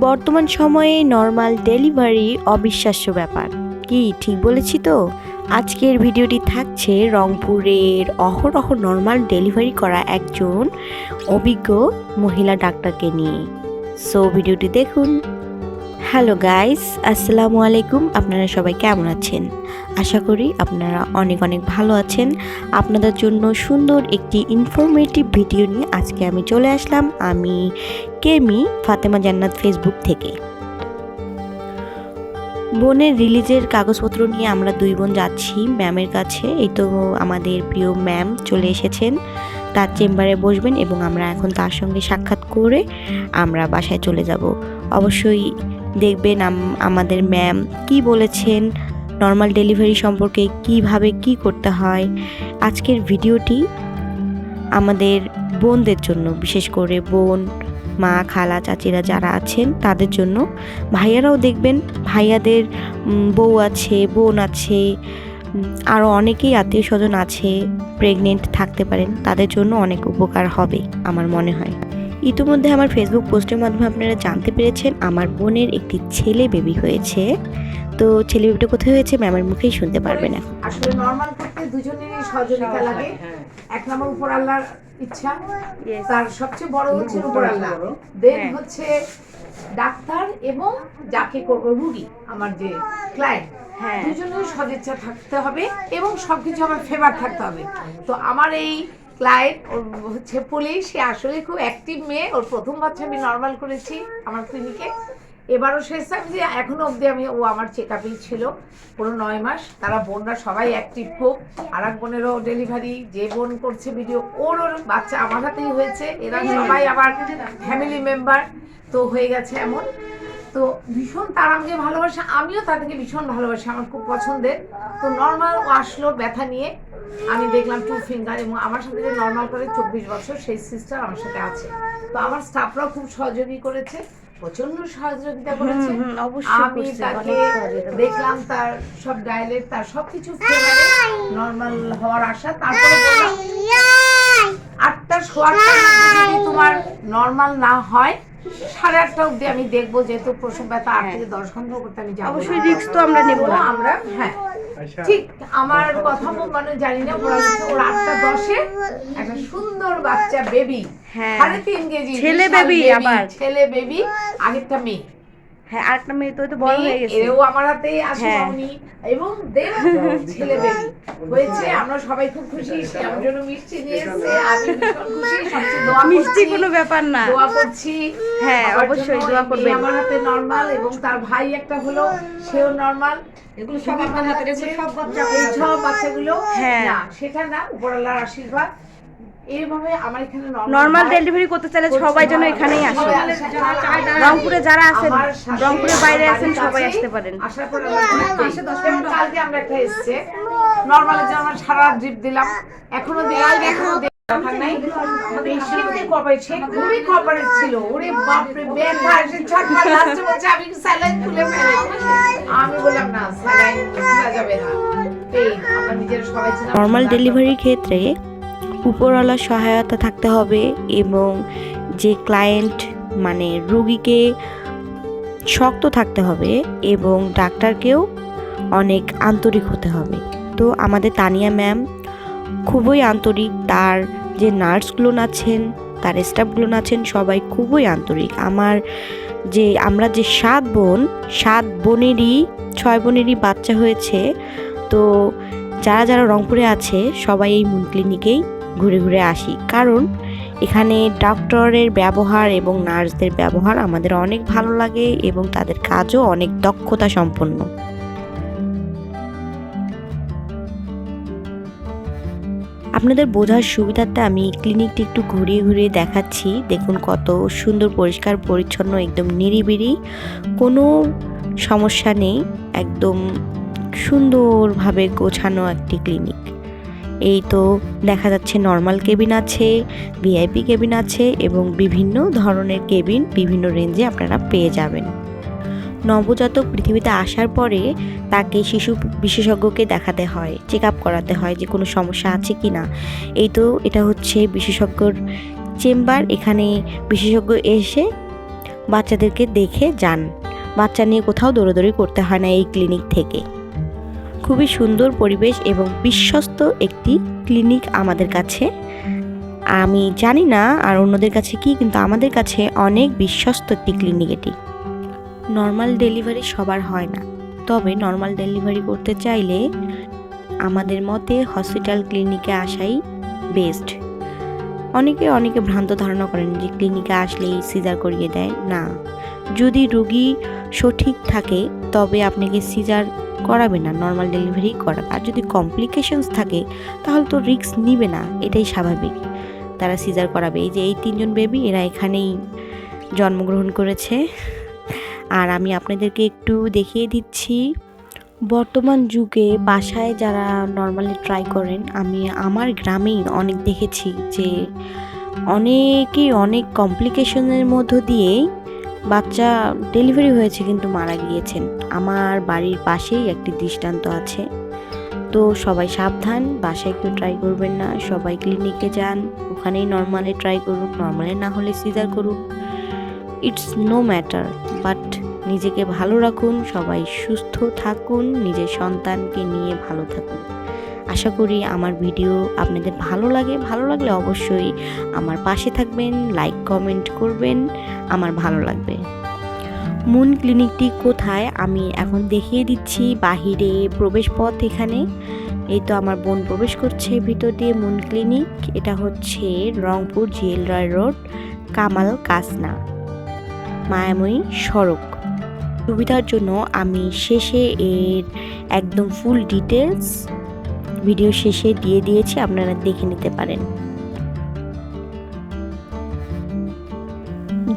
বর্তমান সময়ে normal delivery অবিশ্বাস্য ব্যাপার। কি ঠিক বলেছি তো? আজকের ভিডিওটি থাকছে রংপুরের অহরহ নর্মাল ডেলিভারি করা একজন অভিজ্ঞ মহিলা ডাক্তারকে নিয়ে। সো ভিডিওটি দেখুন। হ্যালো গাইস, আসসালামু আলাইকুম। আপনারা সবাই কেমন আছেন? আশা করি আপনারা অনেক অনেক ভালো আছেন। আপনাদের জন্য সুন্দর একটি ইনফরমেটিভ ভিডিও নিয়ে আজকে আমি চলে আসলাম। আমি কেমি ফাতেমা জান্নাত ফেসবুক থেকে। বোনের রিলিজের কাগজপত্র নিয়ে আমরা দুই বোন যাচ্ছি ম্যামের কাছে। এই তো আমাদের প্রিয় ম্যাম চলে এসেছেন, তার চেম্বারে বসবেন এবং আমরা এখন তার সঙ্গে সাক্ষাৎ করে আমরা বাসায় চলে যাব। অবশ্যই দেখবেন আমাদের ম্যাম কি বলেছেন নর্মাল ডেলিভারি সম্পর্কে, কিভাবে কি করতে হয়। আজকের ভিডিওটি আমাদের বোনদের জন্য, বিশেষ করে বোন, মা, খালা, চাচিরা যারা আছেন তাদের জন্য। ভাইয়ারাও দেখবেন, ভাইয়াদের বউ আছে, বোন আছে, আরও অনেকেই আত্মীয় স্বজন আছে প্রেগনেন্ট থাকতে পারেন, তাদের জন্য অনেক উপকার হবে আমার মনে হয়। ইতিমধ্যে আমার ফেসবুক পোস্টের মাধ্যমে আপনারা জানতে পেরেছেন আমার বোনের একটি ছেলে বেবি হয়েছে। তো ছেলে বেবিটা কোথায় হয়েছে ম্যামের মুখেই শুনতে পারবেন এখন। আসলে নরমাল করতে দুজনেরই সহযোগিতা লাগে। এক নম্বর উপর আল্লাহর ইচ্ছা, তার সবচেয়ে বড় হচ্ছে উপর আল্লাহ, দেন হচ্ছে ডাক্তার এবং যাকে করবো রুগী, আমার যে ক্লায়েন্ট, দুজনের সদিচ্ছা থাকতে হবে এবং সবকিছু আমার ফেভার থাকতে হবে। তো আমার এই ক্লায়েন্ট হচ্ছে পুলিশ, সে আসলে খুব অ্যাক্টিভ মেয়ে। ওর প্রথম বাচ্চা আমি নর্মাল করেছি আমার ক্লিনিকে, এবারও শেষ টাইম যে এখনো অবধি ও আমার চেক আপেই ছিল পুরো 9 মাস। তারা বোনরা সবাই অ্যাক্টিভ খুব। আর এক বোনেরও ডেলিভারি, যে বোন করছে ভিডিও, ওর বাচ্চা আমার হাতেই হয়েছে। এরা সবাই আবার ফ্যামিলি মেম্বার, তো হয়ে গেছে এমন। তো ভীষণ তার আমাকে ভালোবাসে, আমিও তাদেরকে ভীষণ ভালোবাসি, আমার খুব পছন্দের। তো নর্মাল ও আসলো ব্যথা নিয়ে, আমি দেখলাম 2 ফিঙ্গার, এবং আমার সাথে যে নর্মাল করে 24 বছর সেই সিস্টার আমার সাথে আছে। তো আমার স্টাফরাও খুব সহযোগী করেছে, প্রচন্ড সহযোগিতা করেছে। আমি তাকে দেখলাম, তার সব ডায়ালেট, তার সবকিছু নর্মাল হওয়ার আশা। তারপরে বললাম 8টা শোয়ার যদি তোমার নর্মাল না হয় 8:30 অবধি আমি দেখবো, যেহেতু প্রসব ব্যথা 8 থেকে 10 ঘন্টা করতে আমি যাবো। অবশ্যই রিস্ক তো আমরা নেব না আমরা। হ্যাঁ ঠিক, আমার কথা মানে জানি না, ওরা 8:10-এ একটা সুন্দর বাচ্চা বেবি, 3.5 কেজি ছেলে বেবি, আবার ছেলে বেবি, আগেরটা মেয়ে। হ্যাঁ, আরেকটা মেয়ে তো বড় হয়ে গেছে, এও আমার হাতেই আছে মাউনি, এবং দেন ছেলে বেবি হয়েছে। আমরা সবাই খুব খুশি। আমার জন্য মিষ্টি নিয়ে এসেছে, আমি ভীষণ খুশি। সবচেয়ে দোয়া করছি, মিষ্টি কোনো ব্যাপার না, দোয়া করছি। হ্যাঁ অবশ্যই দোয়া করবেন। আমার হাতে নরমাল, এবং তার ভাই একটা হলো, সেও নরমাল। এগুলো সব আমার হাতে রয়েছে, সব বাচ্চাগুলো। না সেটা না, উপরওয়ালার আশীর্বাদ। এইভাবে আমার এখানে নরমাল ডেলিভারি করতে চাইলে সবাই যেন এখানেই আসে। রংপুরে যারা আছেন, রংপুরের বাইরে আছেন, সবাই আসতে পারেন। আসার পর কালকে আমরা একটা এসছে নরমালের জন্য আমরা সারা ড্রিপ দিলাম, এখনো দিলাম, এখনো নাই। খুবই কোঅপারেট ছিল। ওরে বাপরে, ব্যথা এসে ছটফট, লাস্টে বলছে আমি স্যালাইন খুলে ফেলে। আমি বললাম না, স্যালাইন খোলা যাবে না, পেইন। আমরা নিজেরা সবাই ছিলাম। নরমাল ডেলিভারির ক্ষেত্রে উপরওয়ালার সহায়তা থাকতে হবে এবং যে ক্লায়েন্ট মানে রোগীকে শক্ত থাকতে হবে এবং ডাক্তারকেও অনেক আন্তরিক হতে হবে। তো আমাদের তানিয়া ম্যাম খুবই আন্তরিক, তার যে নার্সগুলো আছেন, তার স্টাফগুলো আছেন, সবাই খুবই আন্তরিক। আমরা যে 7 বোনেরই 6 বোনেরই বাচ্চা হয়েছে। তো যারা যারা রংপুরে আছে সবাই এই মুন ক্লিনিকেই ঘুরে ঘুরে আসি, কারণ এখানে ডক্টরের ব্যবহার এবং নার্সদের ব্যবহার আমাদের অনেক ভালো লাগে এবং তাদের কাজও অনেক দক্ষতা সম্পন্ন। আপনাদের বোঝার সুবিধার্থে আমি ক্লিনিকটি একটু ঘুরিয়ে ঘুরিয়ে দেখাচ্ছি। দেখুন কত সুন্দর, পরিষ্কার পরিচ্ছন্ন, একদম নিরিবিলি, কোনো সমস্যা নেই, একদম সুন্দরভাবে গোছানো একটি ক্লিনিক। এই তো দেখা যাচ্ছে নর্মাল কেবিন আছে, ভিআইপি কেবিন আছে এবং বিভিন্ন ধরনের কেবিন বিভিন্ন রেঞ্জে আপনারা পেয়ে যাবেন। নবজাতক পৃথিবীতে আসার পরে তাকে শিশু বিশেষজ্ঞকে দেখাতে হয়, চেক আপ করাতে হয় যে কোনো সমস্যা আছে কি না। এই তো এটা হচ্ছে বিশেষজ্ঞর চেম্বার। এখানে বিশেষজ্ঞ এসে বাচ্চাদেরকে দেখে যান। বাচ্চা নিয়ে কোথাও দৌড়াদৌড়ি করতে হয় না এই ক্লিনিক থেকে। খুবই সুন্দর পরিবেশ এবং বিশ্বস্ত একটি ক্লিনিক আমাদের কাছে। আমি জানি না আর অন্যদের কাছে কি, কিন্তু আমাদের কাছে অনেক বিশ্বস্ত একটি ক্লিনিক এটি। নর্মাল ডেলিভারি সবার হয় না, তবে নর্মাল ডেলিভারি করতে চাইলে আমাদের মতে হসপিটাল ক্লিনিকে আসাই বেস্ট। অনেকে ভ্রান্ত ধারণা করেন যে ক্লিনিকে আসলেই সিজার করিয়ে দেয়। না, যদি রোগী সঠিক থাকে তবে আপনাকে সিজার করাবে না, নর্মাল ডেলিভারি করাবে। আর যদি কমপ্লিকেশনস থাকে তাহলে তো রিস্ক নিবে না, এটাই স্বাভাবিক, তারা সিজার করাবে। এই যে এই 3 জন বেবি এরা এখানেই জন্মগ্রহণ করেছে। আর আমি আপনাদেরকে একটু দেখিয়ে দিচ্ছি, বর্তমান যুগে বাসায় যারা নর্মালি ট্রাই করেন, আমি আমার গ্রামেই অনেক দেখেছি যে অনেকেই অনেক কমপ্লিকেশনের মধ্য দিয়েই বাচ্চা ডেলিভারি হয়েছে কিন্তু মারা গিয়েছেন। আমার বাড়ির পাশেই একটি দৃষ্টান্ত আছে। তো সবাই সাবধান, বাসায় একটু ট্রাই করবেন না, সবাই ক্লিনিকে যান, ওখানেই নর্মালি ট্রাই করুন, নর্মালি না হলে সিজার করুন, ইটস নো ম্যাটার। বাট নিজেকে ভালো রাখুন, সবাই সুস্থ থাকুন, নিজের সন্তানকে নিয়ে ভালো থাকুন। আশা করি আমার ভিডিও আপনাদের ভালো লাগলে অবশ্যই আমার পাশে থাকবেন, লাইক কমেন্ট করবেন, আমার ভালো লাগবে। মুন ক্লিনিকটি কোথায় আমি এখন দেখিয়ে দিচ্ছি। বাহিরে প্রবেশ পথ এখানে, এই তো আমার বোন প্রবেশ করছে ভিতর দিয়ে। মুন ক্লিনিক এটা হচ্ছে রংপুর জিএল রায় রোড, কামাল কাসনা, মায়াময়ী সড়ক। সুবিধার জন্য আমি শেষে এর একদম ফুল ডিটেলস ভিডিও শেষে দিয়ে দিয়েছি, আপনারা দেখে নিতে পারেন।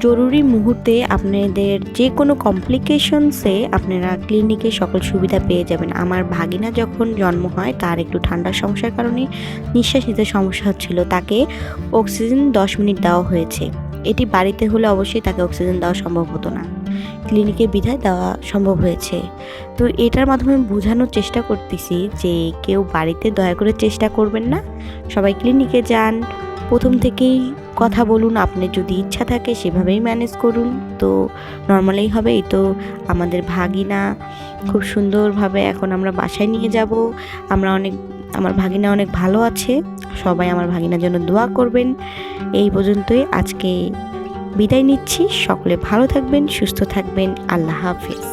জরুরি মুহূর্তে আপনাদের যে কোনো কমপ্লিকেশনসে আপনারা ক্লিনিকে সকল সুবিধা পেয়ে যাবেন। আমার ভাগিনা যখন জন্ম হয় তার একটু ঠান্ডার সমস্যার কারণে নিঃশ্বাস নিতে সমস্যা হচ্ছিল, তাকে অক্সিজেন 10 মিনিট দেওয়া হয়েছে। এটি বাড়িতে হলে অবশ্যই তাকে অক্সিজেন দেওয়া সম্ভব হতো না, ক্লিনিকে বিধায় দেওয়া সম্ভব হয়েছে। তো এটার মাধ্যমে বোঝানোর চেষ্টা করতেছি যে কেউ বাড়িতে দয়া করে চেষ্টা করবেন না, সবাই ক্লিনিকে যান, প্রথম থেকেই কথা বলুন, আপনার যদি ইচ্ছা থাকে সেভাবেই ম্যানেজ করুন, তো নর্মালেই হবে। এই তো আমাদের ভাগিনা খুব সুন্দরভাবে এখন আমরা বাসায় নিয়ে যাব। আমার ভাগিনা অনেক ভালো আছে, সবাই আমার ভাগিনার জন্য দোয়া করবেন। এই পর্যন্তই আজকে বিদায় নিচ্ছি, সকলে ভালো থাকবেন, সুস্থ থাকবেন, আল্লাহ হাফেজ।